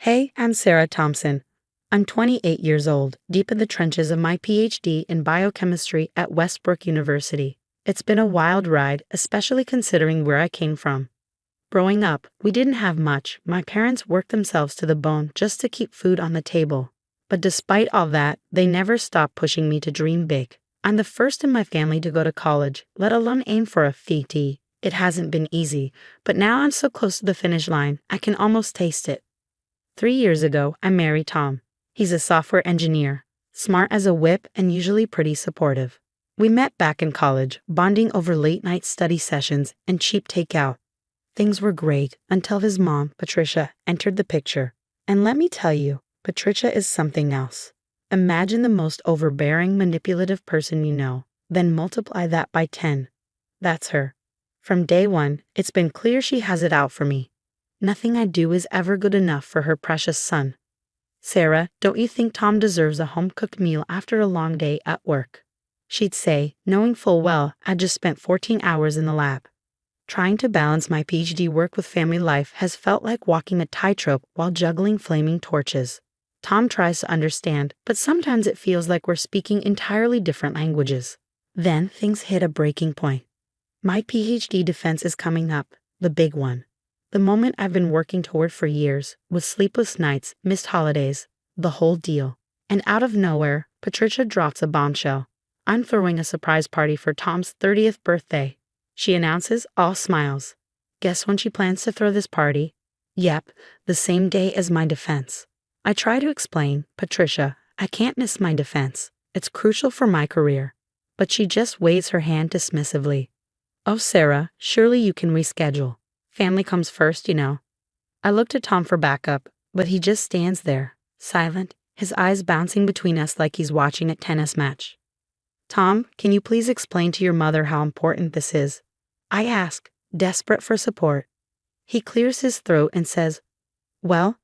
Hey, I'm Sarah Thompson. I'm 28 years old, deep in the trenches of my PhD in biochemistry at Westbrook University. It's been a wild ride, especially considering where I came from. Growing up, we didn't have much. My parents worked themselves to the bone just to keep food on the table. But despite all that, they never stopped pushing me to dream big. I'm the first in my family to go to college, let alone aim for a PhD. It hasn't been easy, but now I'm so close to the finish line, I can almost taste it. 3 years ago, I married Tom. He's a software engineer, smart as a whip and usually pretty supportive. We met back in college, bonding over late-night study sessions and cheap takeout. Things were great until his mom, Patricia, entered the picture. And let me tell you, Patricia is something else. Imagine the most overbearing, manipulative person you know, then multiply that by 10. That's her. From day one, it's been clear she has it out for me. Nothing I do is ever good enough for her precious son. Sarah, don't you think Tom deserves a home-cooked meal after a long day at work? She'd say, knowing full well I'd just spent 14 hours in the lab. Trying to balance my PhD work with family life has felt like walking a tightrope while juggling flaming torches. Tom tries to understand, but sometimes it feels like we're speaking entirely different languages. Then things hit a breaking point. My PhD defense is coming up, the big one. The moment I've been working toward for years, with sleepless nights, missed holidays, the whole deal. And out of nowhere, Patricia drops a bombshell. I'm throwing a surprise party for Tom's 30th birthday. She announces, all smiles. Guess when she plans to throw this party? Yep, the same day as my defense. I try to explain, Patricia, I can't miss my defense. It's crucial for my career. But she just waves her hand dismissively. Oh, Sarah, surely you can reschedule. Family comes first, you know. I look to Tom for backup, but he just stands there, silent, his eyes bouncing between us like he's watching a tennis match. Tom, can you please explain to your mother how important this is? I ask, desperate for support. He clears his throat and says, well,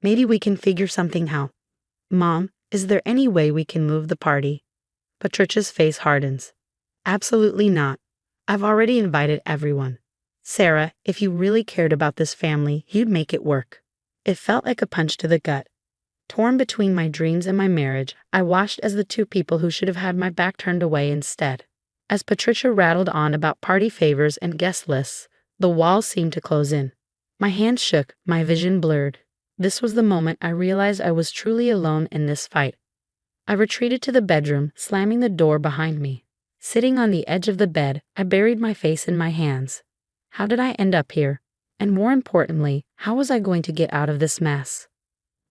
maybe we can figure something out. Mom, is there any way we can move the party? Patricia's face hardens. Absolutely not. I've already invited everyone. Sarah, if you really cared about this family, you'd make it work. It felt like a punch to the gut. Torn between my dreams and my marriage, I watched as the two people who should have had my back turned away instead. As Patricia rattled on about party favors and guest lists, the walls seemed to close in. My hands shook, my vision blurred. This was the moment I realized I was truly alone in this fight. I retreated to the bedroom, slamming the door behind me. Sitting on the edge of the bed, I buried my face in my hands. How did I end up here? And more importantly, how was I going to get out of this mess?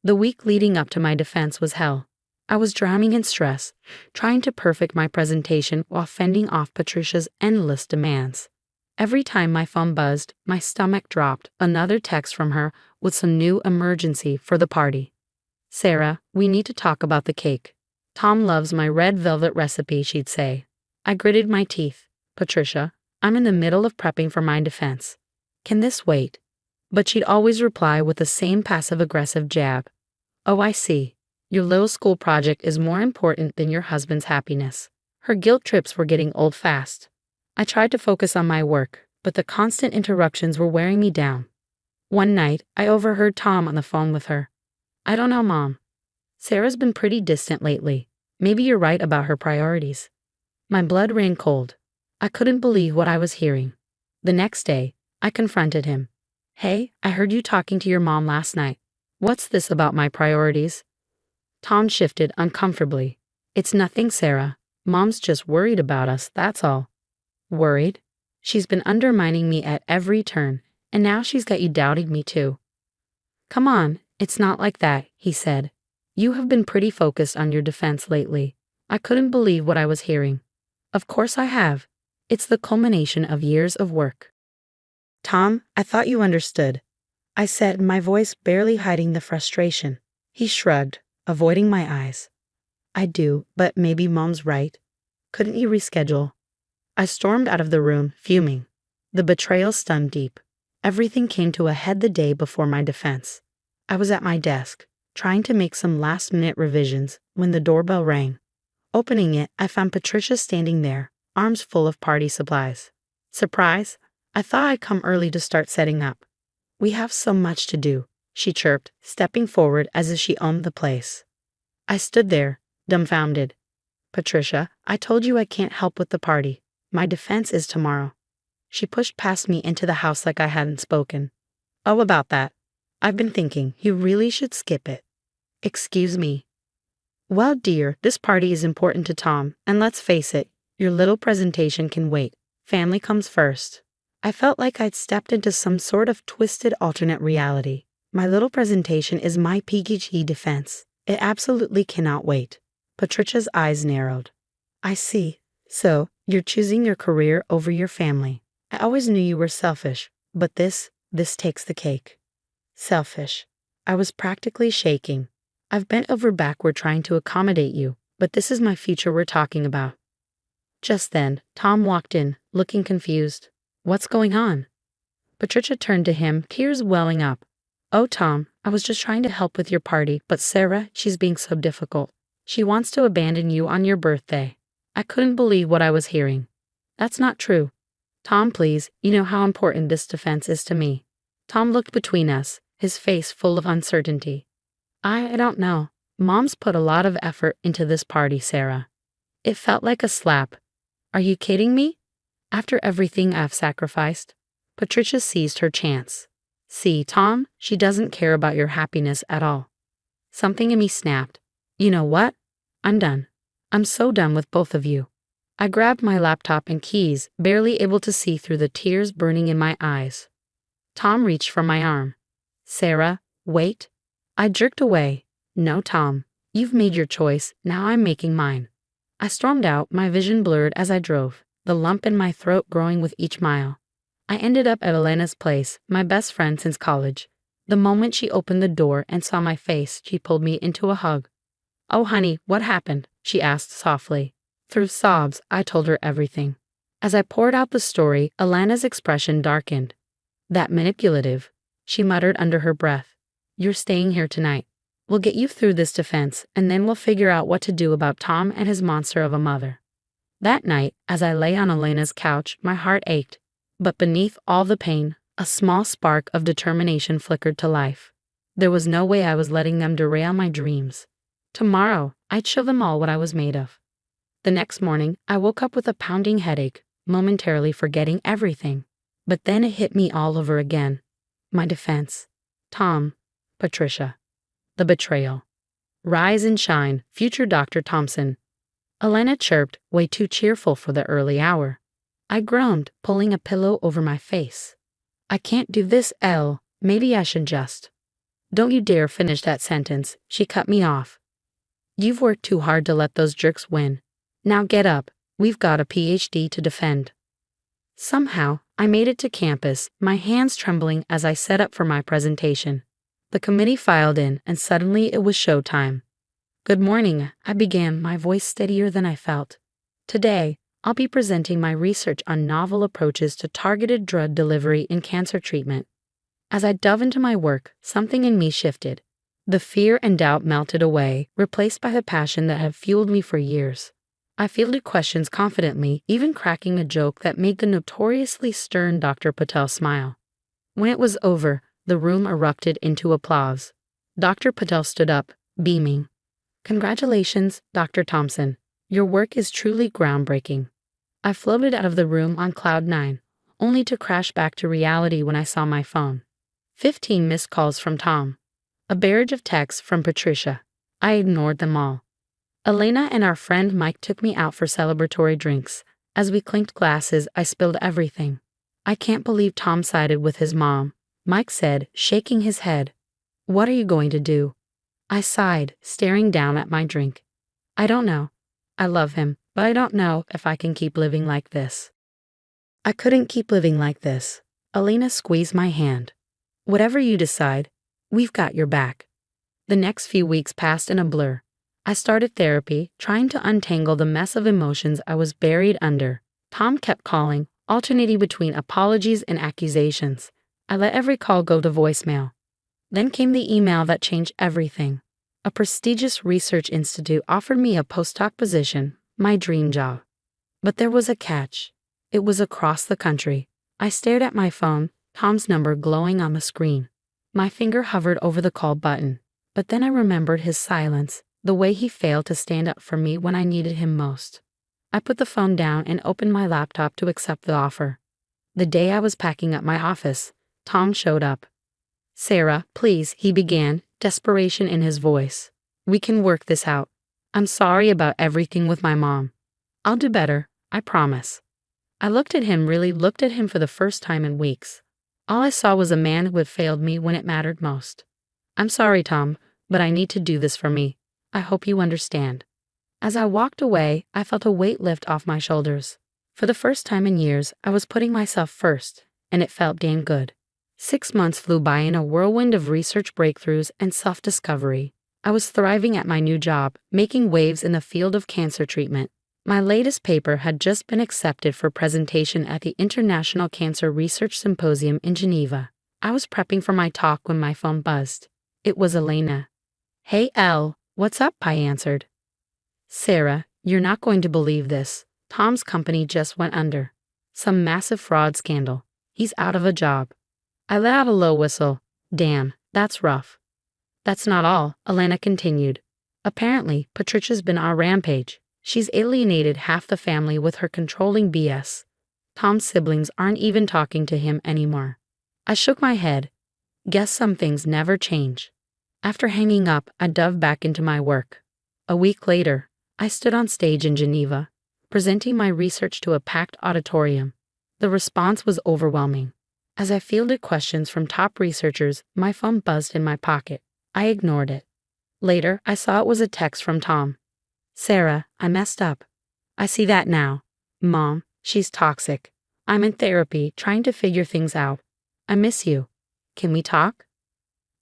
The week leading up to my defense was hell. I was drowning in stress, trying to perfect my presentation while fending off Patricia's endless demands. Every time my phone buzzed, my stomach dropped, another text from her with some new emergency for the party. Sarah, we need to talk about the cake. Tom loves my red velvet recipe, she'd say. I gritted my teeth. Patricia, I'm in the middle of prepping for my defense. Can this wait? But she'd always reply with the same passive-aggressive jab. Oh, I see. Your little school project is more important than your husband's happiness. Her guilt trips were getting old fast. I tried to focus on my work, but the constant interruptions were wearing me down. One night, I overheard Tom on the phone with her. I don't know, Mom. Sarah's been pretty distant lately. Maybe you're right about her priorities. My blood ran cold. I couldn't believe what I was hearing. The next day, I confronted him. Hey, I heard you talking to your mom last night. What's this about my priorities? Tom shifted uncomfortably. It's nothing, Sarah. Mom's just worried about us, that's all. Worried? She's been undermining me at every turn, and now she's got you doubting me too. Come on, it's not like that, he said. You have been pretty focused on your defense lately. I couldn't believe what I was hearing. Of course I have. It's the culmination of years of work. Tom, I thought you understood. I said, my voice barely hiding the frustration. He shrugged, avoiding my eyes. I do, but maybe Mom's right. Couldn't you reschedule? I stormed out of the room, fuming. The betrayal stung deep. Everything came to a head the day before my defense. I was at my desk, trying to make some last-minute revisions, when the doorbell rang. Opening it, I found Patricia standing there, arms full of party supplies. Surprise? I thought I'd come early to start setting up. We have so much to do, she chirped, stepping forward as if she owned the place. I stood there, dumbfounded. Patricia, I told you I can't help with the party. My defense is tomorrow. She pushed past me into the house like I hadn't spoken. Oh, about that. I've been thinking, you really should skip it. Excuse me. Well, dear, this party is important to Tom, and let's face it, your little presentation can wait. Family comes first. I felt like I'd stepped into some sort of twisted alternate reality. My little presentation is my PhD defense. It absolutely cannot wait. Patricia's eyes narrowed. I see. So, you're choosing your career over your family. I always knew you were selfish, but this takes the cake. Selfish. I was practically shaking. I've bent over backward trying to accommodate you, but this is my future we're talking about. Just then, Tom walked in, looking confused. What's going on? Patricia turned to him, tears welling up. Oh, Tom, I was just trying to help with your party, but Sarah, she's being so difficult. She wants to abandon you on your birthday. I couldn't believe what I was hearing. That's not true. Tom, please, you know how important this defense is to me. Tom looked between us, his face full of uncertainty. I don't know. Mom's put a lot of effort into this party, Sarah. It felt like a slap. Are you kidding me? After everything I've sacrificed? Patricia seized her chance. See, Tom, she doesn't care about your happiness at all. Something in me snapped. You know what? I'm done. I'm so done with both of you. I grabbed my laptop and keys, barely able to see through the tears burning in my eyes. Tom reached for my arm. Sarah, wait. I jerked away. No, Tom. You've made your choice, now I'm making mine. I stormed out, my vision blurred as I drove, the lump in my throat growing with each mile. I ended up at Elena's place, my best friend since college. The moment she opened the door and saw my face, she pulled me into a hug. Oh, honey, what happened? She asked softly. Through sobs, I told her everything. As I poured out the story, Elena's expression darkened. That manipulative, she muttered under her breath. You're staying here tonight. We'll get you through this defense, and then we'll figure out what to do about Tom and his monster of a mother. That night, as I lay on Elena's couch, my heart ached. But beneath all the pain, a small spark of determination flickered to life. There was no way I was letting them derail my dreams. Tomorrow, I'd show them all what I was made of. The next morning, I woke up with a pounding headache, momentarily forgetting everything. But then it hit me all over again. My defense. Tom. Patricia. The betrayal. Rise and shine, future Dr. Thompson. Elena chirped, way too cheerful for the early hour. I groaned, pulling a pillow over my face. I can't do this, Elle. Maybe I should just. Don't you dare finish that sentence, she cut me off. You've worked too hard to let those jerks win. Now get up, we've got a PhD to defend. Somehow, I made it to campus, my hands trembling as I set up for my presentation. The committee filed in, and suddenly it was showtime. Good morning, I began, my voice steadier than I felt. Today, I'll be presenting my research on novel approaches to targeted drug delivery in cancer treatment. As I dove into my work, something in me shifted. The fear and doubt melted away, replaced by the passion that had fueled me for years. I fielded questions confidently, even cracking a joke that made the notoriously stern Dr. Patel smile. When it was over, the room erupted into applause. Dr. Patel stood up, beaming. Congratulations, Dr. Thompson. Your work is truly groundbreaking. I floated out of the room on cloud 9, only to crash back to reality when I saw my phone. 15 missed calls from Tom. A barrage of texts from Patricia. I ignored them all. Elena and our friend Mike took me out for celebratory drinks. As we clinked glasses, I spilled everything. I can't believe Tom sided with his mom, Mike said, shaking his head. What are you going to do? I sighed, staring down at my drink. I don't know. I love him, but I don't know if I can keep living like this. I couldn't keep living like this. Elena squeezed my hand. Whatever you decide, we've got your back. The next few weeks passed in a blur. I started therapy, trying to untangle the mess of emotions I was buried under. Tom kept calling, alternating between apologies and accusations. I let every call go to voicemail. Then came the email that changed everything. A prestigious research institute offered me a postdoc position, my dream job. But there was a catch. It was across the country. I stared at my phone, Tom's number glowing on the screen. My finger hovered over the call button, but then I remembered his silence, the way he failed to stand up for me when I needed him most. I put the phone down and opened my laptop to accept the offer. The day I was packing up my office, Tom showed up. "Sarah, please," he began, desperation in his voice. "We can work this out. I'm sorry about everything with my mom. I'll do better, I promise." I looked at him for the first time in weeks. All I saw was a man who had failed me when it mattered most. "I'm sorry, Tom, but I need to do this for me. I hope you understand." As I walked away, I felt a weight lift off my shoulders. For the first time in years, I was putting myself first, and it felt damn good. 6 months flew by in a whirlwind of research breakthroughs and self-discovery. I was thriving at my new job, making waves in the field of cancer treatment. My latest paper had just been accepted for presentation at the International Cancer Research Symposium in Geneva. I was prepping for my talk when my phone buzzed. It was Elena. "Hey, Elle, what's up?" I answered. "Sarah, you're not going to believe this. Tom's company just went under. Some massive fraud scandal. He's out of a job." I let out a low whistle. "Damn, that's rough." "That's not all," Elena continued. "Apparently, Patricia's been on a rampage. She's alienated half the family with her controlling BS. Tom's siblings aren't even talking to him anymore." I shook my head. Guess some things never change. After hanging up, I dove back into my work. A week later, I stood on stage in Geneva, presenting my research to a packed auditorium. The response was overwhelming. As I fielded questions from top researchers, my phone buzzed in my pocket. I ignored it. Later, I saw it was a text from Tom. "Sarah, I messed up. I see that now. Mom, she's toxic. I'm in therapy, trying to figure things out. I miss you. Can we talk?"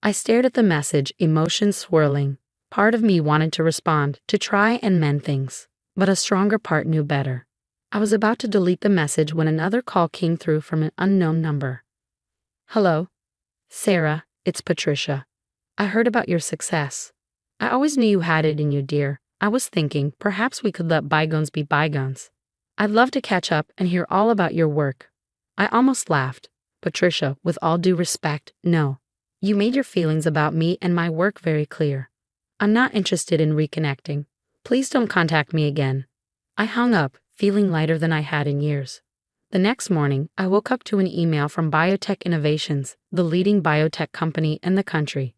I stared at the message, emotions swirling. Part of me wanted to respond, to try and mend things, but a stronger part knew better. I was about to delete the message when another call came through from an unknown number. "Hello? Sarah, it's Patricia. I heard about your success. I always knew you had it in you, dear. I was thinking perhaps we could let bygones be bygones. I'd love to catch up and hear all about your work." I almost laughed. "Patricia, with all due respect, no. You made your feelings about me and my work very clear. I'm not interested in reconnecting. Please don't contact me again." I hung up, feeling lighter than I had in years. The next morning, I woke up to an email from Biotech Innovations, the leading biotech company in the country.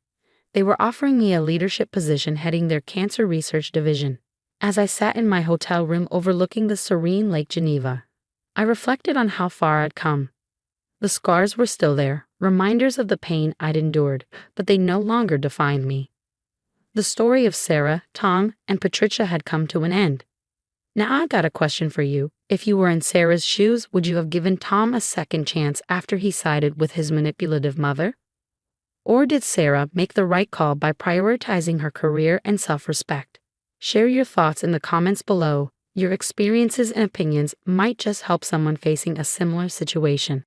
They were offering me a leadership position heading their cancer research division. As I sat in my hotel room overlooking the serene Lake Geneva, I reflected on how far I'd come. The scars were still there, reminders of the pain I'd endured, but they no longer defined me. The story of Sarah, Tom, and Patricia had come to an end. Now I got a question for you. If you were in Sarah's shoes, would you have given Tom a second chance after he sided with his manipulative mother? Or did Sarah make the right call by prioritizing her career and self-respect? Share your thoughts in the comments below. Your experiences and opinions might just help someone facing a similar situation.